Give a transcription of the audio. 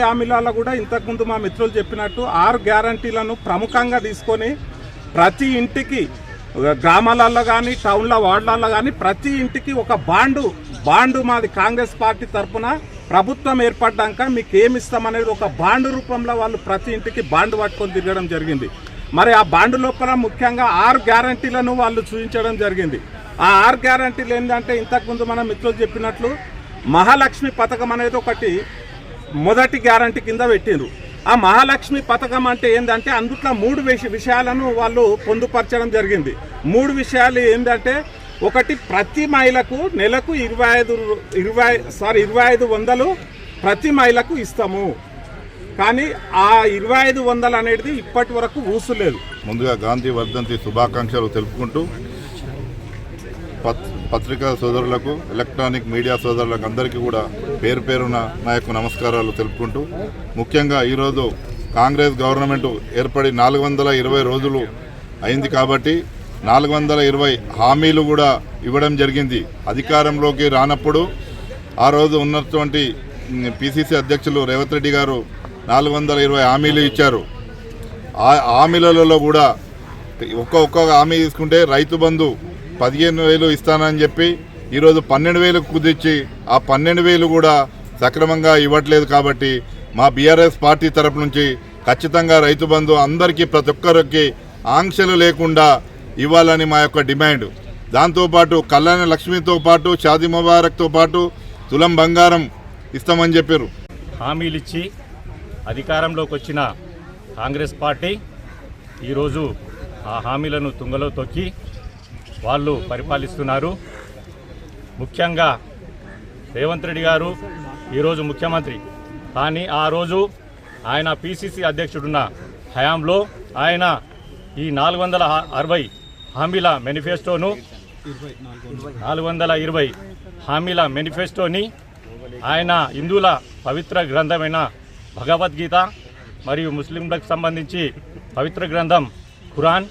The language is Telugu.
హామీలలో కూడా ఇంతకుముందు మా మిత్రులు చెప్పినట్టు 6 గ్యారంటీలను ప్రముఖంగా తీసుకొని ప్రతి ఇంటికి గ్రామాలలో కానీ టౌన్ల వార్డులలో కానీ ప్రతి ఇంటికి ఒక బాండు మాది కాంగ్రెస్ పార్టీ తరఫున ప్రభుత్వం ఏర్పడ్డాక మీకు ఏమి ఇస్తామనేది ఒక బాండు రూపంలో వాళ్ళు ప్రతి ఇంటికి బాండు పట్టుకొని తిరగడం జరిగింది. మరి ఆ బాండు లోపల ముఖ్యంగా 6 గ్యారంటీలను వాళ్ళు చూపించడం జరిగింది. ఆ 6 గ్యారంటీలు ఏంటంటే ఇంతకుముందు మన మిత్రులు చెప్పినట్లు మహాలక్ష్మి పథకం అనేది ఒకటి మొదటి గ్యారంటీ కింద పెట్టిండ్రు. ఆ మహాలక్ష్మి పథకం అంటే ఏంటంటే అందుట్లో 3 విషయాలను వాళ్ళు పొందుపరచడం జరిగింది. 3 విషయాలు ఏంటంటే ఒకటి, ప్రతి మహిళకు నెలకు 2500 ప్రతి మహిళకు ఇస్తాము. కానీ ఆ 2500 అనేది ఇప్పటి వరకు ఊసులేదు. ముందుగా గాంధీ వర్ధంతి శుభాకాంక్షలు తెలుపుకుంటూ పత్రికా సోదరులకు, ఎలక్ట్రానిక్ మీడియా సోదరులకు అందరికీ కూడా పేరు పేరున నా యొక్క నమస్కారాలు తెలుపుకుంటూ, ముఖ్యంగా ఈరోజు కాంగ్రెస్ గవర్నమెంట్ ఏర్పడి 420 రోజులు అయింది కాబట్టి 420 హామీలు కూడా ఇవ్వడం జరిగింది. అధికారంలోకి రానప్పుడు ఆ రోజు ఉన్నటువంటి పిసిసి అధ్యక్షులు రేవంత్ రెడ్డి గారు 420 హామీలు ఇచ్చారు. ఆ హామీలలో కూడా ఒక్కొక్క హామీ తీసుకుంటే రైతు బంధు 15,000 ఇస్తానని చెప్పి ఈరోజు 12,000 కుదిర్చి ఆ 12,000 కూడా సక్రమంగా ఇవ్వట్లేదు. కాబట్టి మా బీఆర్ఎస్ పార్టీ తరపు నుంచి ఖచ్చితంగా రైతు బంధు అందరికీ ప్రతి ఒక్కరికి ఆంక్షలు లేకుండా ఇవ్వాలని మా యొక్క డిమాండ్. దాంతోపాటు కళ్యాణ లక్ష్మితో పాటు షాదీ ముబారక్తో పాటు తులం బంగారం ఇస్తామని చెప్పారు. హామీలిచ్చి అధికారంలోకి వచ్చిన కాంగ్రెస్ పార్టీ ఈరోజు ఆ హామీలను తుంగలో తొక్కి వాళ్ళు పరిపాలిస్తున్నారు. ముఖ్యంగా రేవంత్ రెడ్డి గారు ఈరోజు ముఖ్యమంత్రి, కానీ ఆ రోజు ఆయన పిసిసి అధ్యక్షుడున్న హయాంలో ఆయన ఈ 460 హామీల మేనిఫెస్టోను 420 హామీల మేనిఫెస్టోని ఆయన హిందువుల పవిత్ర గ్రంథమైన భగవద్గీత మరియు ముస్లింలకు సంబంధించి పవిత్ర గ్రంథం ఖురాన్